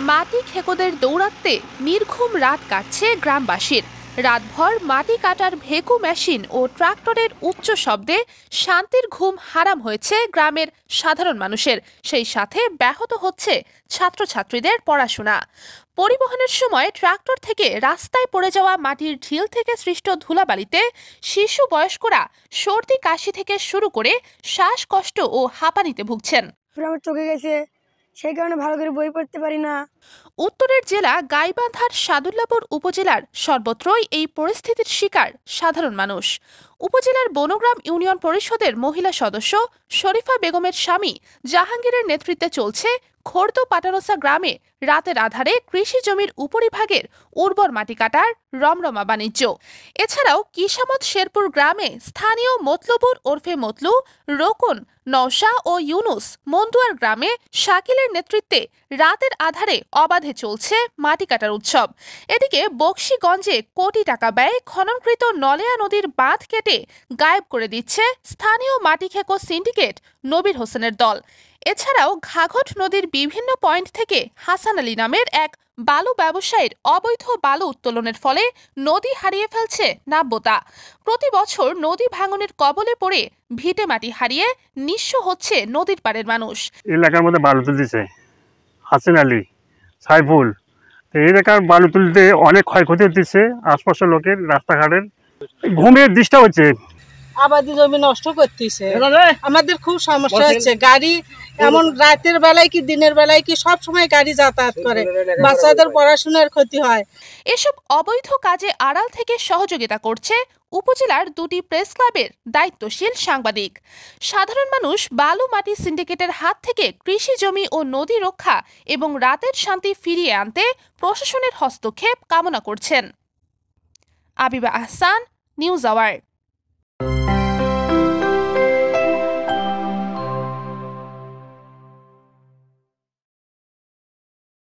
মাটি খেকোদের দৌরাত্মে নির্ঘুম রাত কাটছে গ্রামবাসীর। রাতভর মাটি কাটার ভেকু মেশিন ও ট্রাক্টরের উচ্চ শব্দে শান্তির ঘুম হারাম হয়েছে গ্রামের সাধারণ মানুষের। সেই সাথে ব্যাহত হচ্ছে ছাত্রছাত্রীদের পড়াশোনা। পরিবহনের সময় ট্রাক্টর থেকে রাস্তায় পড়ে যাওয়া মাটির ঢিল থেকে সৃষ্ট ধুলাবালিতে শিশু বয়স্করা সর্দি কাশি থেকে শুরু করে শ্বাসকষ্ট ও হাঁপানিতে ভুগছেন। আমার চোখে গেছে, সেই কারণে ভালো করে বই পড়তে পারি না। উত্তরের জেলা গাইবান্ধার সাদুল্লাপুর উপজেলার সর্বত্রই এই পরিস্থিতির শিকার সাধারণ মানুষ। উপজেলার বনগ্রাম ইউনিয়ন পরিষদের মহিলা সদস্য শরীফা বেগমের স্বামী জাহাঙ্গীরের নেতৃত্বে চলছে খোর্দ পাটারসা গ্রামে রাতের আধারে কৃষি জমির উপরিভাগের উর্বর মাটি কাটার রমরমা বাণিজ্য। এছাড়াও কিসামত শেরপুর গ্রামে স্থানীয় মতলবুর ওরফে মতলু, রোকন, নওশা ও ইউনুস মন্দুয়ার গ্রামে শাকিলের নেতৃত্বে রাতের আধারে অবাধে চলছে মাটি কাটার উৎসব। এদিকে বকশীগঞ্জে কোটি টাকা ব্যয়ে খননকৃত নলেয়া নদীর বাঁধ কেটে গায়েব করে দিচ্ছে স্থানীয় মাটিখেকো সিন্ডিকেট নবীর হোসেনের দল। এছাড়াও ঘাঘট নদীর বিভিন্ন পয়েন্ট থেকে হাসান আলী নামের এক বালু ব্যবসায়ীর অবৈধ বালু উত্তোলনের ফলে নদী হারিয়ে ফেলছে নাব্যতা। প্রতি বছর নদী ভাঙনের কবলে পড়ে ভিটে মাটি হারিয়ে নিঃস্ব হচ্ছে নদীর পাড়ের মানুষ। এলাকার মধ্যে বালু তুলতেছে হাসান আলী, সাইফুল। এই এলাকার বালু তুলতে অনেক ক্ষয়ক্ষতি হচ্ছে আশপাশের লোকের, রাস্তাঘাটের ঘুমের ডিস্টার্ব হচ্ছে। আবাদি জমি নষ্ট করতেছে, আমাদের খুব সমস্যা হচ্ছে। গাড়ি এমন রাতের বেলায় কি দিনের বেলায় কি সব সময় গাড়ি যাতায়াত করে, বাচ্চাদের পড়াশোনার ক্ষতি হয়। এসব অবৈধ কাজে আড়াল থেকে সহযোগিতা করছে উপজেলার দুটি প্রেস ক্লাবের দায়িত্বশীল সাংবাদিক। সাধারণ মানুষ বালু মাটি সিন্ডিকেটের হাত থেকে কৃষি জমি ও নদী রক্ষা এবং রাতের শান্তি ফিরিয়ে আনতে প্রশাসনের হস্তক্ষেপ কামনা করছেন। আবিবা আহসান, নিউজ আওয়ার।